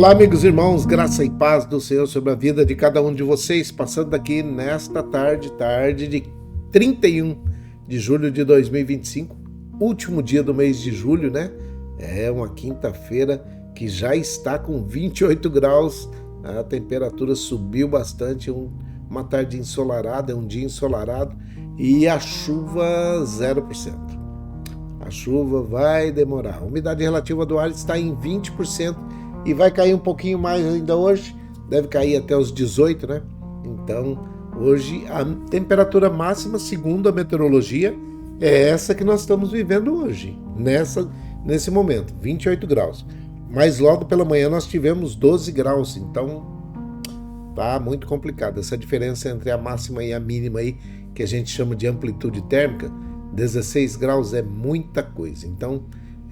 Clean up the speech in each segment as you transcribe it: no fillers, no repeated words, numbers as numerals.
Olá, amigos e irmãos, graça e paz do Senhor sobre a vida de cada um de vocês, passando aqui nesta tarde de 31 de julho de 2025, último dia do mês de julho, né? É uma quinta-feira que já está com 28 graus, a temperatura subiu bastante, uma tarde ensolarada, um dia ensolarado e a chuva 0%. A chuva vai demorar. A umidade relativa do ar está em 20%. E vai cair um pouquinho mais ainda hoje, deve cair até os 18, né? Então, hoje a temperatura máxima, segundo a meteorologia, é essa que nós estamos vivendo hoje, nesse momento, 28 graus. Mas logo pela manhã nós tivemos 12 graus, então tá muito complicado. Essa diferença entre a máxima e a mínima aí, que a gente chama de amplitude térmica, 16 graus é muita coisa. Então,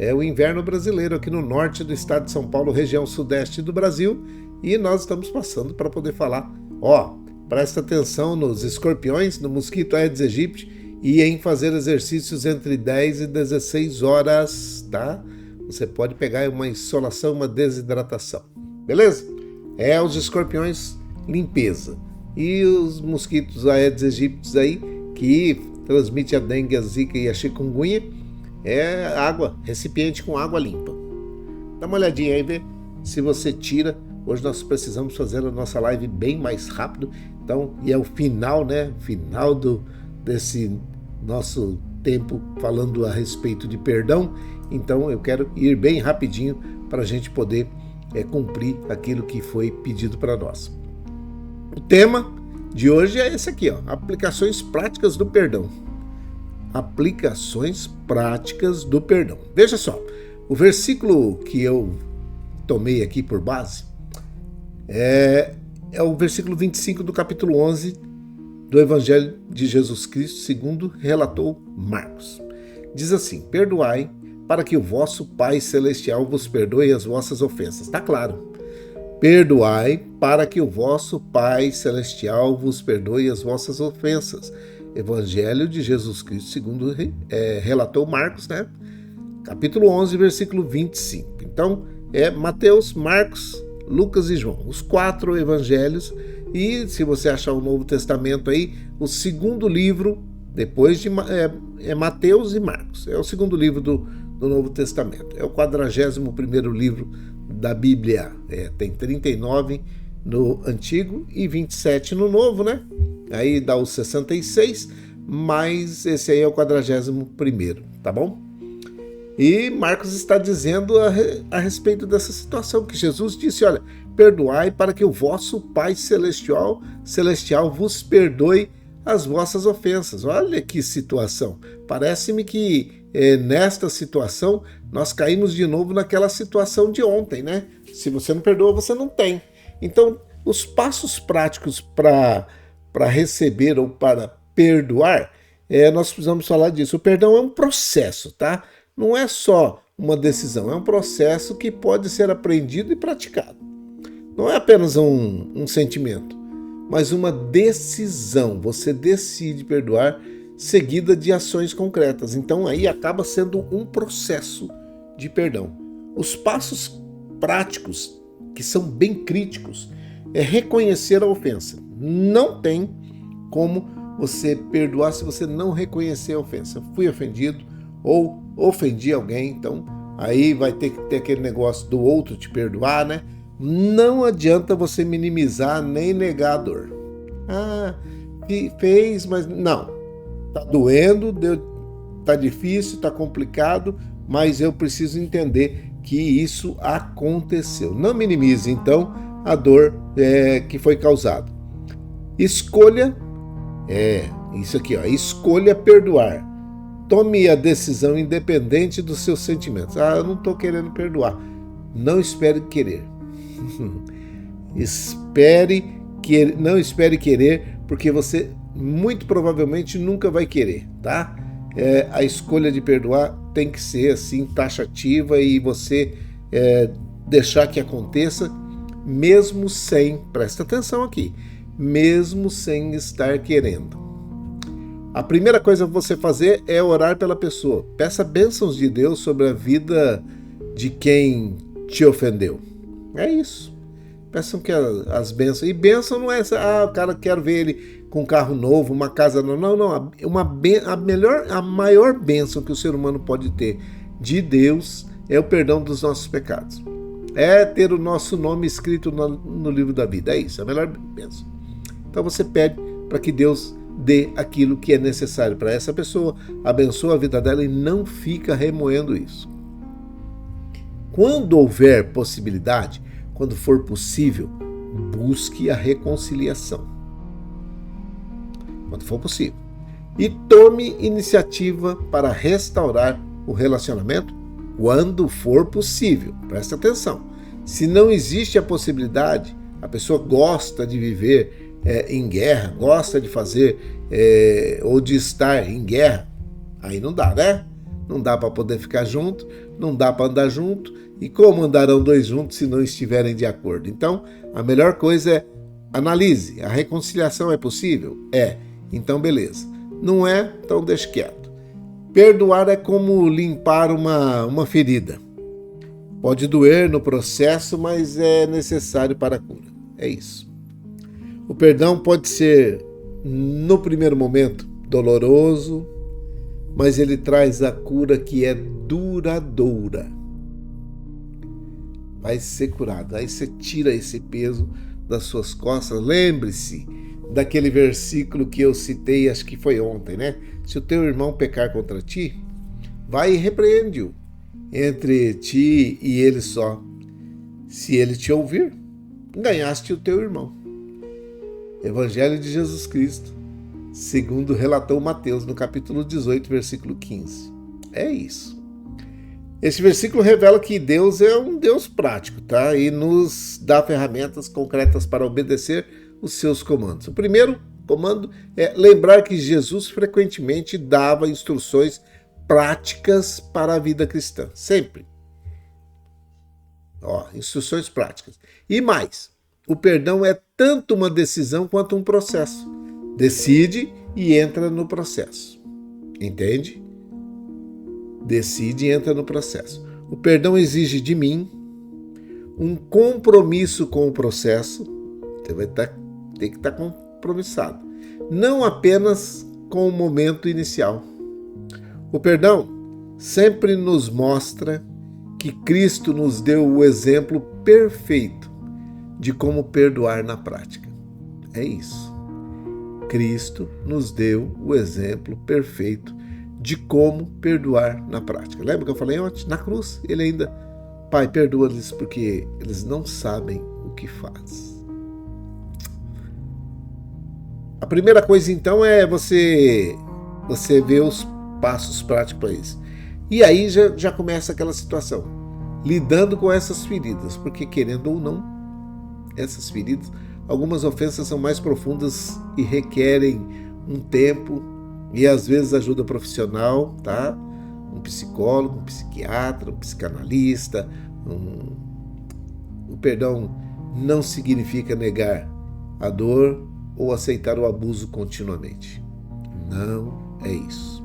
é o inverno brasileiro aqui no norte do estado de São Paulo, região sudeste do Brasil, e nós estamos passando para poder falar. Presta atenção nos escorpiões, no mosquito Aedes aegypti e em fazer exercícios entre 10 e 16 horas, tá? Você pode pegar uma insolação, uma desidratação, beleza? Os escorpiões, limpeza. E os mosquitos Aedes aegypti aí, que transmite a dengue, a zika e a chikungunya, é água, recipiente com água limpa. Dá uma olhadinha aí, vê se você tira. Hoje nós precisamos fazer a nossa live bem mais rápido. Então, e é o final, né? Final desse nosso tempo falando a respeito de perdão. Então, eu quero ir bem rapidinho para a gente poder cumprir aquilo que foi pedido para nós. O tema de hoje é esse aqui, aplicações práticas do perdão. Aplicações práticas do perdão. Veja só, o versículo que eu tomei aqui por base é o versículo 25 do capítulo 11 do Evangelho de Jesus Cristo, segundo relatou Marcos. Diz assim: perdoai para que o vosso Pai Celestial vos perdoe as vossas ofensas. Está claro. Perdoai para que o vosso Pai Celestial vos perdoe as vossas ofensas. Evangelho de Jesus Cristo, segundo relatou Marcos, né? Capítulo 11, versículo 25. Então, Mateus, Marcos, Lucas e João, os 4 evangelhos. E se você achar o Novo Testamento aí, o segundo livro, depois de Mateus e Marcos. É o segundo livro do Novo Testamento. É o 41º livro da Bíblia. Tem 39 no Antigo e 27 no Novo, né? Aí dá os 66, mas esse aí é o 41º, tá bom? E Marcos está dizendo a respeito dessa situação, que Jesus disse, olha, perdoai para que o vosso Pai Celestial vos perdoe as vossas ofensas. Olha que situação. Parece-me que nesta situação nós caímos de novo naquela situação de ontem, né? Se você não perdoa, você não tem. Então, os passos práticos para receber ou para perdoar, nós precisamos falar disso. O perdão é um processo, tá? Não é só uma decisão, é um processo que pode ser aprendido e praticado. Não é apenas um sentimento, mas uma decisão. Você decide perdoar seguida de ações concretas. Então aí acaba sendo um processo de perdão. Os passos práticos, que são bem críticos, é reconhecer a ofensa. Não tem como você perdoar se você não reconhecer a ofensa. Fui ofendido ou ofendi alguém, então aí vai ter que ter aquele negócio do outro te perdoar, né? Não adianta você minimizar nem negar a dor. Fez, mas não. Tá doendo, tá difícil, tá complicado, mas eu preciso entender que isso aconteceu. Não minimize, então, a dor que foi causada. Escolha, isso aqui, escolha perdoar. Tome a decisão independente dos seus sentimentos. Eu não estou querendo perdoar. Não espere querer. Não espere querer, porque você muito provavelmente nunca vai querer, tá? A escolha de perdoar tem que ser assim, taxativa, e você deixar que aconteça, mesmo sem, presta atenção aqui, mesmo sem estar querendo. A primeira coisa que você fazer é orar pela pessoa. Peça bênçãos de Deus sobre a vida de quem te ofendeu. É isso. Peçam que as bênçãos. E bênção não é essa, o cara quer ver ele com um carro novo, uma casa nova. Não, não. A maior bênção que o ser humano pode ter de Deus é o perdão dos nossos pecados. É ter o nosso nome escrito no livro da vida. É isso, a melhor bênção. Então você pede para que Deus dê aquilo que é necessário para essa pessoa, abençoa a vida dela e não fica remoendo isso. Quando houver possibilidade, quando for possível, busque a reconciliação. Quando for possível. E tome iniciativa para restaurar o relacionamento quando for possível. Presta atenção. Se não existe a possibilidade, a pessoa gosta de viver em guerra, gosta de fazer ou de estar em guerra, aí não dá, né? Não dá para poder ficar junto, não dá para andar junto. E como andarão dois juntos se não estiverem de acordo? Então, a melhor coisa é analise. A reconciliação é possível? É. Então, beleza. Não é? Então deixa quieto. Perdoar é como limpar uma ferida. Pode doer no processo, mas é necessário para a cura. É isso. O perdão pode ser, no primeiro momento, doloroso, mas ele traz a cura que é duradoura. Vai ser curado. Aí você tira esse peso das suas costas. Lembre-se daquele versículo que eu citei, acho que foi ontem, né? Se o teu irmão pecar contra ti, vai e repreende-o entre ti e ele só. Se ele te ouvir, ganhaste o teu irmão. Evangelho de Jesus Cristo, segundo relatou Mateus, no capítulo 18, versículo 15. É isso. Esse versículo revela que Deus é um Deus prático, tá? E nos dá ferramentas concretas para obedecer os seus comandos. O primeiro comando é lembrar que Jesus frequentemente dava instruções práticas para a vida cristã. Sempre. Instruções práticas. E mais, o perdão é tanto uma decisão quanto um processo. Decide e entra no processo. Entende? Decide e entra no processo. O perdão exige de mim um compromisso com o processo. Você vai ter que estar compromissado. Não apenas com o momento inicial. O perdão sempre nos mostra que Cristo nos deu o exemplo perfeito de como perdoar na prática. É isso. Cristo nos deu o exemplo perfeito de como perdoar na prática. Lembra que eu falei ontem? Na cruz, ele ainda, Pai, perdoa-lhes porque eles não sabem o que faz. A primeira coisa, então, é você ver os passos práticos para isso. E aí já começa aquela situação, lidando com essas feridas, porque querendo ou não, essas feridas, algumas ofensas são mais profundas e requerem um tempo e às vezes ajuda profissional, tá? Um psicólogo, um psiquiatra, um psicanalista. O perdão não significa negar a dor ou aceitar o abuso continuamente. Não é isso.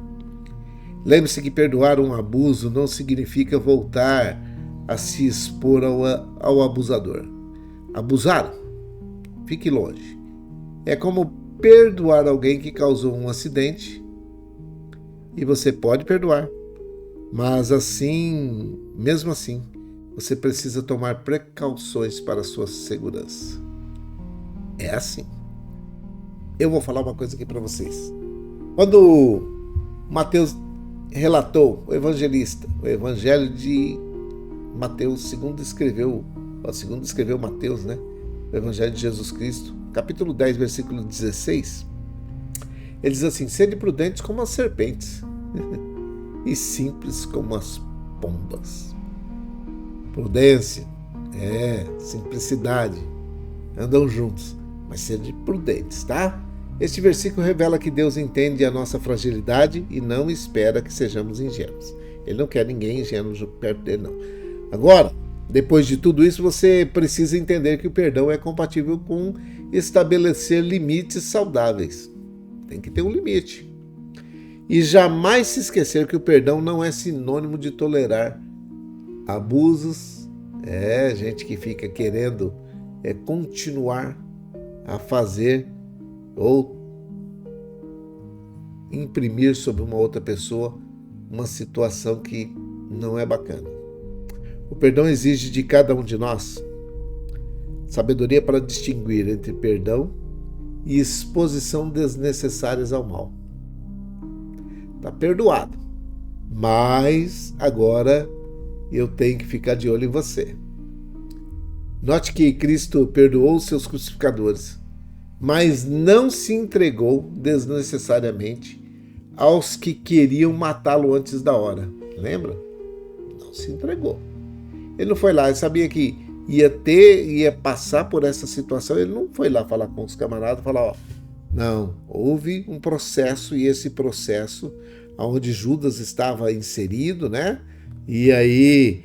Lembre-se que perdoar um abuso não significa voltar a se expor ao abusador. Abusar? Fique longe. É como perdoar alguém que causou um acidente, e você pode perdoar, mas mesmo assim, você precisa tomar precauções para a sua segurança. É assim. Eu vou falar uma coisa aqui para vocês. Quando Mateus relatou, o evangelista, o evangelho de Mateus, segundo escreveu Mateus, né? O evangelho de Jesus Cristo, capítulo 10, versículo 16, ele diz assim: sede prudentes como as serpentes e simples como as pombas. Prudência, simplicidade, andam juntos, mas sede prudentes, tá? Este versículo revela que Deus entende a nossa fragilidade e não espera que sejamos ingênuos. Ele não quer ninguém ingênuo perto dele, não. Agora, depois de tudo isso, você precisa entender que o perdão é compatível com estabelecer limites saudáveis. Tem que ter um limite. E jamais se esquecer que o perdão não é sinônimo de tolerar abusos Gente que fica querendo continuar a fazer ou imprimir sobre uma outra pessoa uma situação que não é bacana. O perdão exige de cada um de nós sabedoria para distinguir entre perdão e exposição desnecessárias ao mal. Está perdoado, mas agora eu tenho que ficar de olho em você. Note que Cristo perdoou os seus crucificadores, mas não se entregou desnecessariamente aos que queriam matá-lo antes da hora. Lembra? Não se entregou. Ele não foi lá, ele sabia que ia passar por essa situação, ele não foi lá falar com os camaradas, falar, não, houve um processo, e esse processo, onde Judas estava inserido, né? E aí,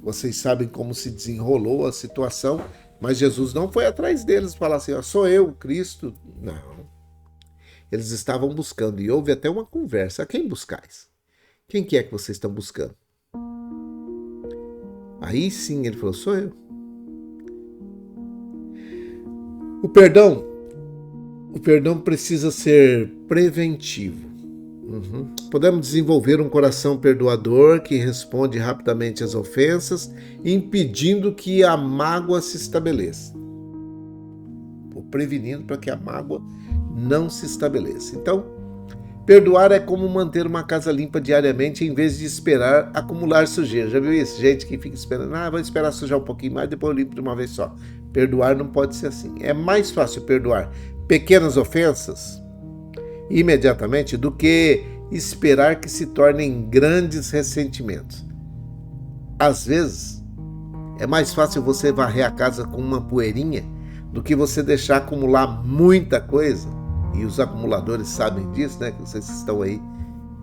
vocês sabem como se desenrolou a situação, mas Jesus não foi atrás deles falar assim, sou eu, Cristo. Não. Eles estavam buscando, e houve até uma conversa. A quem buscais? Quem que é que vocês estão buscando? Aí sim ele falou, sou eu. O perdão precisa ser preventivo. Podemos desenvolver um coração perdoador que responde rapidamente às ofensas, impedindo que a mágoa se estabeleça. Prevenindo para que a mágoa não se estabeleça. Então, perdoar é como manter uma casa limpa diariamente em vez de esperar acumular sujeira. Já viu isso? Gente que fica esperando, vou esperar sujar um pouquinho mais, depois eu limpo de uma vez só. Perdoar não pode ser assim. É mais fácil perdoar pequenas ofensas imediatamente do que esperar que se tornem grandes ressentimentos. Às vezes, é mais fácil você varrer a casa com uma poeirinha do que você deixar acumular muita coisa, e os acumuladores sabem disso, né, que vocês estão aí.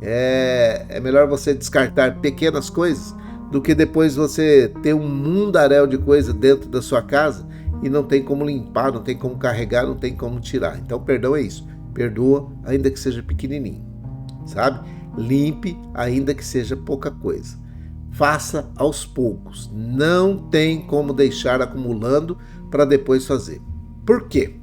É melhor você descartar pequenas coisas do que depois você ter um mundaréu de coisa dentro da sua casa e não tem como limpar, não tem como carregar, não tem como tirar. Então, perdão é isso. Perdoa, ainda que seja pequenininho, sabe? Limpe, ainda que seja pouca coisa. Faça aos poucos. Não tem como deixar acumulando para depois fazer. Por quê?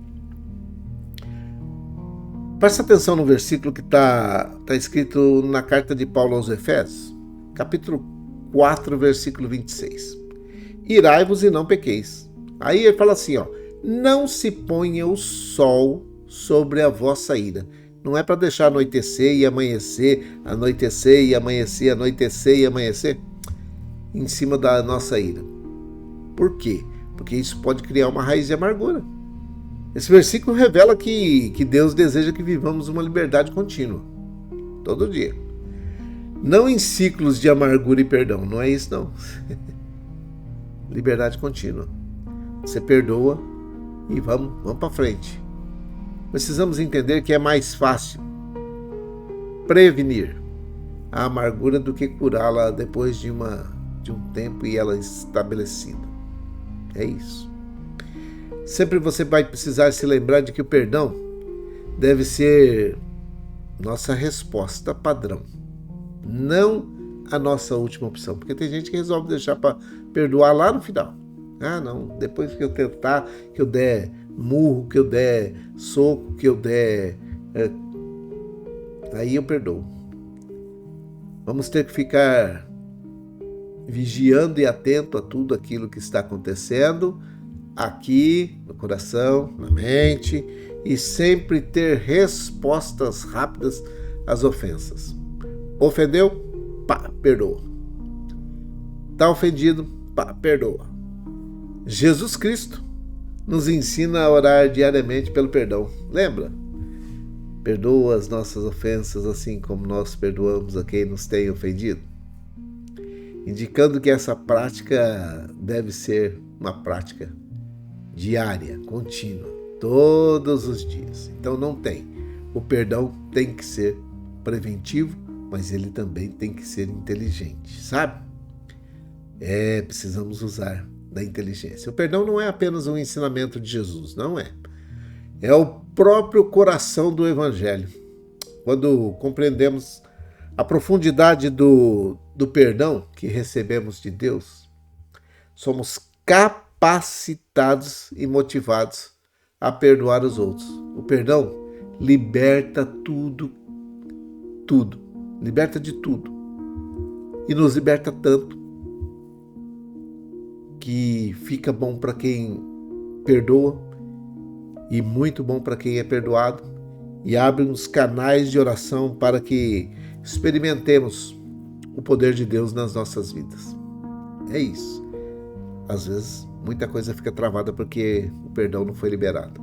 Presta atenção no versículo que está escrito na carta de Paulo aos Efésios, capítulo 4, versículo 26. Irai-vos e não pequeis. Aí ele fala assim, não se ponha o sol sobre a vossa ira. Não é para deixar anoitecer e amanhecer, anoitecer e amanhecer, anoitecer e amanhecer em cima da nossa ira. Por quê? Porque isso pode criar uma raiz de amargura. Esse versículo revela que Deus deseja que vivamos uma liberdade contínua, todo dia. Não em ciclos de amargura e perdão, não é isso não. Liberdade contínua. Você perdoa e vamos para frente. Precisamos entender que é mais fácil prevenir a amargura do que curá-la depois de um tempo e ela estabelecida. É isso. Sempre você vai precisar se lembrar de que o perdão deve ser nossa resposta padrão, não a nossa última opção. Porque tem gente que resolve deixar para perdoar lá no final. Não, depois que eu tentar, que eu der murro, que eu der soco, que eu der... aí eu perdoo. Vamos ter que ficar vigiando e atento a tudo aquilo que está acontecendo aqui no coração, na mente, e sempre ter respostas rápidas às ofensas. Ofendeu? Perdoa. Está ofendido? Perdoa. Jesus Cristo nos ensina a orar diariamente pelo perdão. Lembra? Perdoa as nossas ofensas assim como nós perdoamos a quem nos tem ofendido. Indicando que essa prática deve ser uma prática diária, contínua, todos os dias. Então não tem. O perdão tem que ser preventivo, mas ele também tem que ser inteligente, sabe? Precisamos usar da inteligência. O perdão não é apenas um ensinamento de Jesus, não é. É o próprio coração do Evangelho. Quando compreendemos a profundidade do perdão que recebemos de Deus, somos capacitados e motivados a perdoar os outros. O perdão liberta tudo, liberta de tudo. E nos liberta tanto que fica bom para quem perdoa e muito bom para quem é perdoado, e abre uns canais de oração para que experimentemos o poder de Deus nas nossas vidas. É isso. Às vezes, muita coisa fica travada porque o perdão não foi liberado.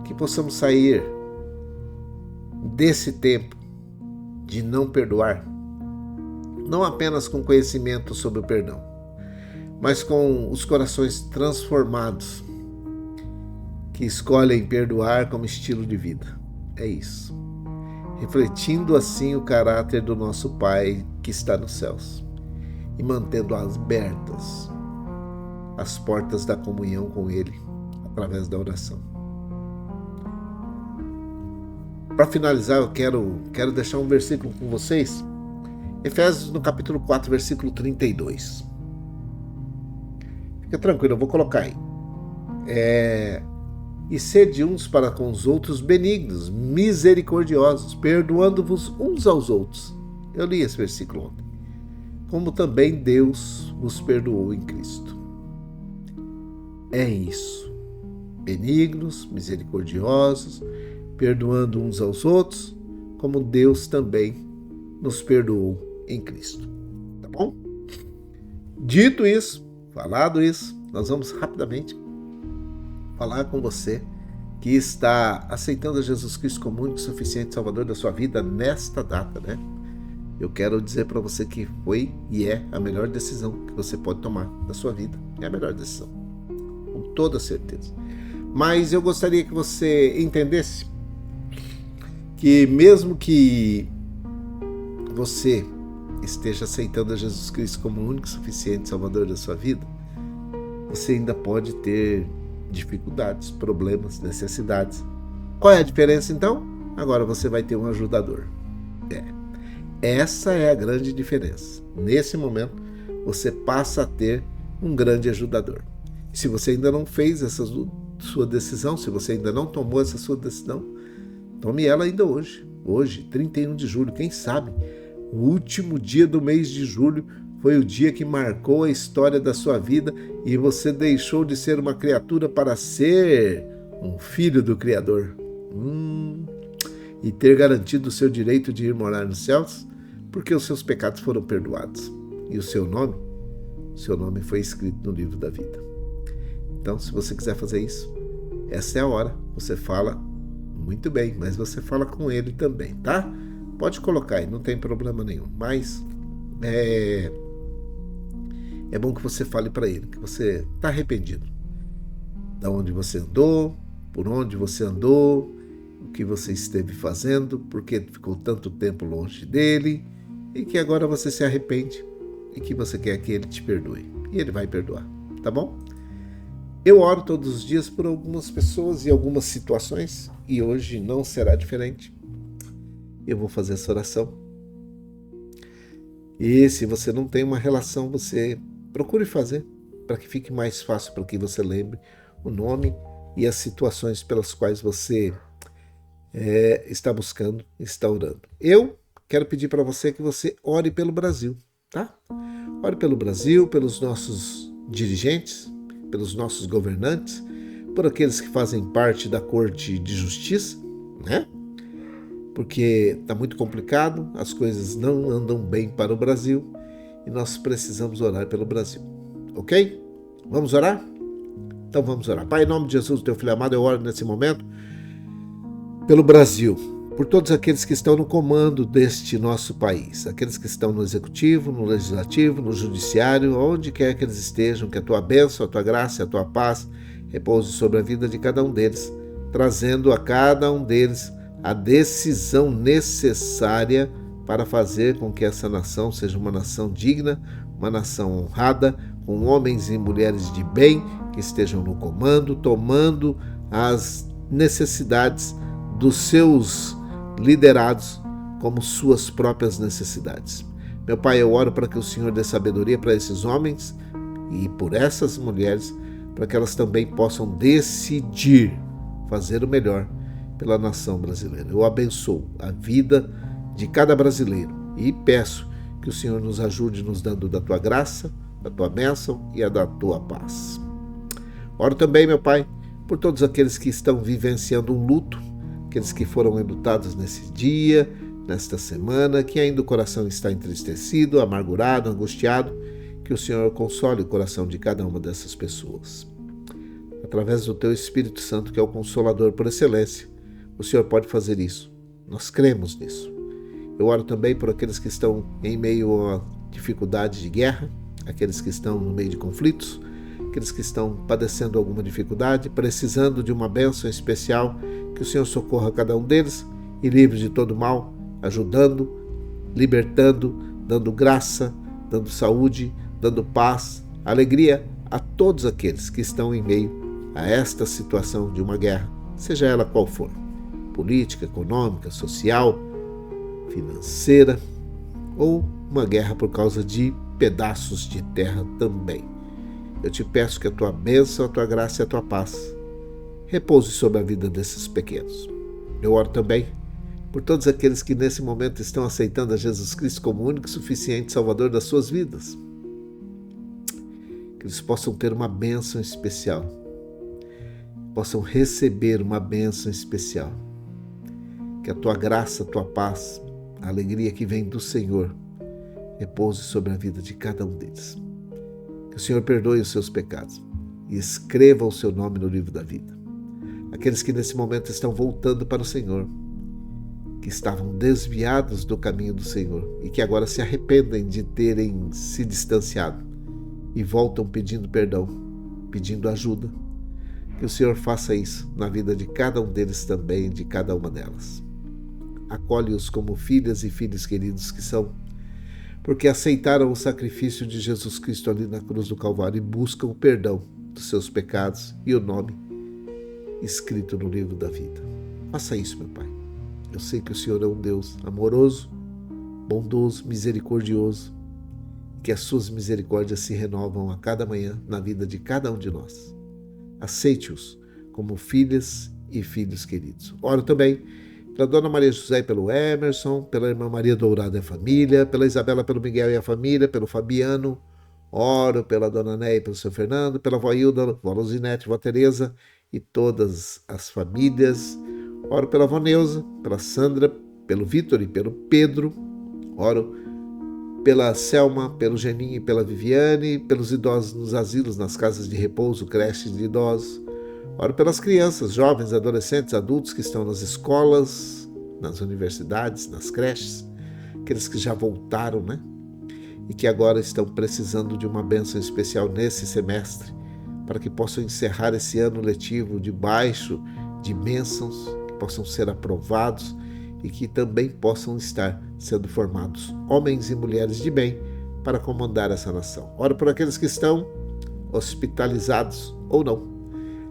Que possamos sair desse tempo de não perdoar, não apenas com conhecimento sobre o perdão, mas com os corações transformados, que escolhem perdoar como estilo de vida. É isso. Refletindo assim o caráter do nosso Pai que está nos céus e mantendo abertas as portas da comunhão com Ele através da oração. Para finalizar, eu quero deixar um versículo com vocês. Efésios no capítulo 4, versículo 32. Fica tranquilo, eu vou colocar aí. E sede uns para com os outros benignos, misericordiosos, perdoando-vos uns aos outros. Eu li esse versículo ontem. Como também Deus vos perdoou em Cristo. É isso. Benignos, misericordiosos, perdoando uns aos outros, como Deus também nos perdoou em Cristo. Tá bom? Dito isso, falado isso, nós vamos rapidamente falar com você que está aceitando Jesus Cristo como único e suficiente Salvador da sua vida nesta data, né? Eu quero dizer para você que foi e é a melhor decisão que você pode tomar na sua vida. É a melhor decisão, com toda certeza. Mas eu gostaria que você entendesse que mesmo que você esteja aceitando a Jesus Cristo como o único e suficiente Salvador da sua vida, você ainda pode ter dificuldades, problemas, necessidades. Qual é a diferença então? Agora você vai ter um ajudador. Essa é a grande diferença. Nesse momento, você passa a ter um grande ajudador. Se você ainda não fez essa sua decisão, se você ainda não tomou essa sua decisão, tome ela ainda hoje. Hoje, 31 de julho, quem sabe? O último dia do mês de julho foi o dia que marcou a história da sua vida e você deixou de ser uma criatura para ser um filho do Criador. E ter garantido o seu direito de ir morar nos céus, porque os seus pecados foram perdoados. E o seu nome foi escrito no livro da vida. Então, se você quiser fazer isso, essa é a hora. Você fala muito bem, mas você fala com ele também, tá? Pode colocar aí, não tem problema nenhum. Mas é bom que você fale para ele que você está arrependido. Da onde você andou, por onde você andou, o que você esteve fazendo, porque ficou tanto tempo longe dele, e que agora você se arrepende e que você quer que ele te perdoe. E ele vai perdoar, tá bom? Eu oro todos os dias por algumas pessoas e algumas situações, e hoje não será diferente. Eu vou fazer essa oração. E se você não tem uma relação, você procure fazer, para que fique mais fácil, para que você lembre o nome e as situações pelas quais você está buscando, está orando. Eu quero pedir para você que você ore pelo Brasil, tá? Ore pelo Brasil, pelos nossos dirigentes, pelos nossos governantes, por aqueles que fazem parte da Corte de Justiça, né? Porque está muito complicado, as coisas não andam bem para o Brasil e nós precisamos orar pelo Brasil, ok? Vamos orar? Então vamos orar. Pai, em nome de Jesus, teu filho amado, eu oro nesse momento pelo Brasil, por todos aqueles que estão no comando deste nosso país, aqueles que estão no executivo, no legislativo, no judiciário, onde quer que eles estejam, que a tua bênção, a tua graça, a tua paz repouse sobre a vida de cada um deles, trazendo a cada um deles a decisão necessária para fazer com que essa nação seja uma nação digna, uma nação honrada, com homens e mulheres de bem que estejam no comando, tomando as necessidades dos seus liderados como suas próprias necessidades. Meu Pai, eu oro para que o Senhor dê sabedoria para esses homens e por essas mulheres, para que elas também possam decidir fazer o melhor pela nação brasileira. Eu abençoo a vida de cada brasileiro e peço que o Senhor nos ajude nos dando da tua graça, da tua bênção e a da tua paz. Oro também, meu Pai, por todos aqueles que estão vivenciando um luto, aqueles que foram enlutados nesse dia, nesta semana, que ainda o coração está entristecido, amargurado, angustiado, que o Senhor console o coração de cada uma dessas pessoas. Através do teu Espírito Santo, que é o Consolador por excelência, o Senhor pode fazer isso. Nós cremos nisso. Eu oro também por aqueles que estão em meio a dificuldade de guerra, aqueles que estão no meio de conflitos, aqueles que estão padecendo alguma dificuldade, precisando de uma bênção especial, que o Senhor socorra cada um deles e livre de todo mal, ajudando, libertando, dando graça, dando saúde, dando paz, alegria a todos aqueles que estão em meio a esta situação de uma guerra, seja ela qual for, política, econômica, social, financeira ou uma guerra por causa de pedaços de terra também. Eu te peço que a tua bênção, a tua graça e a tua paz repouse sobre a vida desses pequenos. Eu oro também por todos aqueles que nesse momento estão aceitando a Jesus Cristo como o único e suficiente Salvador das suas vidas. Que eles possam ter uma bênção especial, possam receber uma bênção especial. Que a tua graça, a tua paz, a alegria que vem do Senhor repouse sobre a vida de cada um deles. Que o Senhor perdoe os seus pecados e escreva o seu nome no livro da vida. Aqueles que nesse momento estão voltando para o Senhor, que estavam desviados do caminho do Senhor e que agora se arrependem de terem se distanciado e voltam pedindo perdão, pedindo ajuda. Que o Senhor faça isso na vida de cada um deles também, de cada uma delas. Acolhe-os como filhas e filhos queridos que são, porque aceitaram o sacrifício de Jesus Cristo ali na cruz do Calvário e buscam o perdão dos seus pecados e o nome escrito no livro da vida. Faça isso, meu Pai. Eu sei que o Senhor é um Deus amoroso, bondoso, misericordioso, que as suas misericórdias se renovam a cada manhã na vida de cada um de nós. Aceite-os como filhas e filhos queridos. Oro também pela Dona Maria José e pelo Emerson, pela Irmã Maria Dourada e a família, pela Isabela, pelo Miguel e a família, pelo Fabiano. Oro pela Dona Néia e pelo seu Fernando, pela Vó Hilda, Vó Luzinete, Vó Tereza e todas as famílias. Oro pela Vó Neuza, pela Sandra, pelo Vitor e pelo Pedro. Oro pela Selma, pelo Geninho e pela Viviane, pelos idosos nos asilos, nas casas de repouso, creches de idosos. Oro pelas crianças, jovens, adolescentes, adultos que estão nas escolas, nas universidades, nas creches, aqueles que já voltaram, né? E que agora estão precisando de uma bênção especial nesse semestre, para que possam encerrar esse ano letivo debaixo de bênçãos, que possam ser aprovados e que também possam estar sendo formados homens e mulheres de bem para comandar essa nação. Oro por aqueles que estão hospitalizados ou não,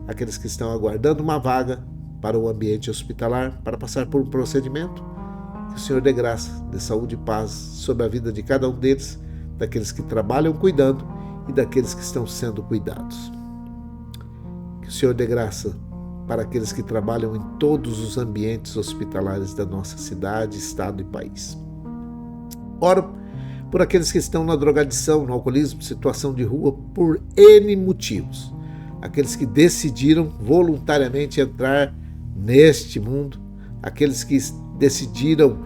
aqueles que estão aguardando uma vaga para o ambiente hospitalar, para passar por um procedimento. Que o Senhor dê graça, dê saúde e paz sobre a vida de cada um deles, daqueles que trabalham cuidando e daqueles que estão sendo cuidados. Que o Senhor dê graça para aqueles que trabalham em todos os ambientes hospitalares da nossa cidade, estado e país. Oro por aqueles que estão na drogadição, no alcoolismo, situação de rua, por N motivos. Aqueles que decidiram voluntariamente entrar neste mundo, aqueles que decidiram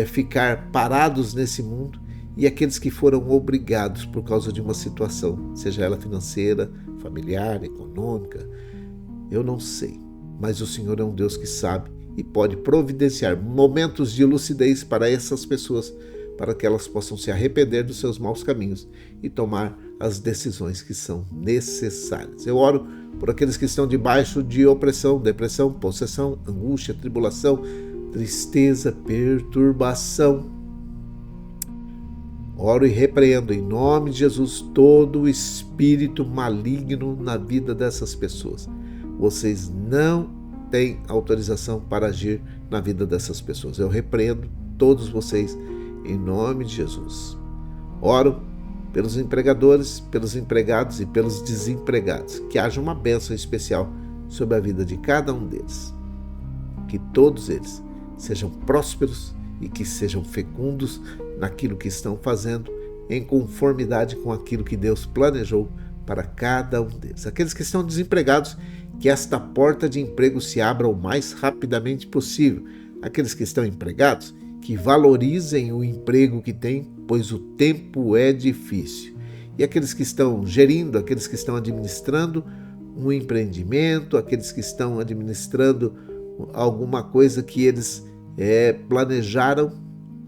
ficar parados nesse mundo e aqueles que foram obrigados por causa de uma situação, seja ela financeira, familiar, econômica, eu não sei, mas o Senhor é um Deus que sabe e pode providenciar momentos de lucidez para essas pessoas, para que elas possam se arrepender dos seus maus caminhos e tomar as decisões que são necessárias. Eu oro por aqueles que estão debaixo de opressão, depressão, possessão, angústia, tribulação, tristeza, perturbação. Oro e repreendo em nome de Jesus todo o espírito maligno na vida dessas pessoas. Vocês não têm autorização para agir na vida dessas pessoas. Eu repreendo todos vocês em nome de Jesus. Oro pelos empregadores, pelos empregados e pelos desempregados. Que haja uma bênção especial sobre a vida de cada um deles. Que todos eles sejam prósperos e que sejam fecundos naquilo que estão fazendo, em conformidade com aquilo que Deus planejou para cada um deles. Aqueles que estão desempregados, que esta porta de emprego se abra o mais rapidamente possível. Aqueles que estão empregados, que valorizem o emprego que têm, pois o tempo é difícil. E aqueles que estão gerindo, aqueles que estão administrando um empreendimento, aqueles que estão administrando alguma coisa que eles planejaram,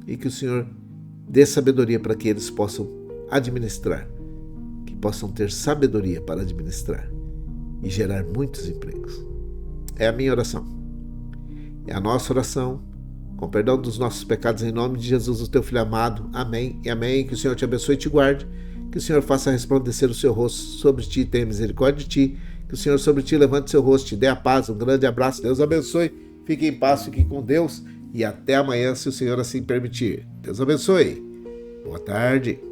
e que o Senhor dê sabedoria para que eles possam administrar, que possam ter sabedoria para administrar e gerar muitos empregos. É a minha oração, é a nossa oração, com perdão dos nossos pecados, em nome de Jesus, o teu Filho amado. Amém e amém. Que o Senhor te abençoe e te guarde, que o Senhor faça resplandecer o seu rosto sobre ti e tenha misericórdia de ti, que o Senhor sobre ti levante seu rosto, te dê a paz. Um grande abraço, Deus abençoe, fique em paz, fique com Deus e até amanhã, se o Senhor assim permitir. Deus abençoe. Boa tarde.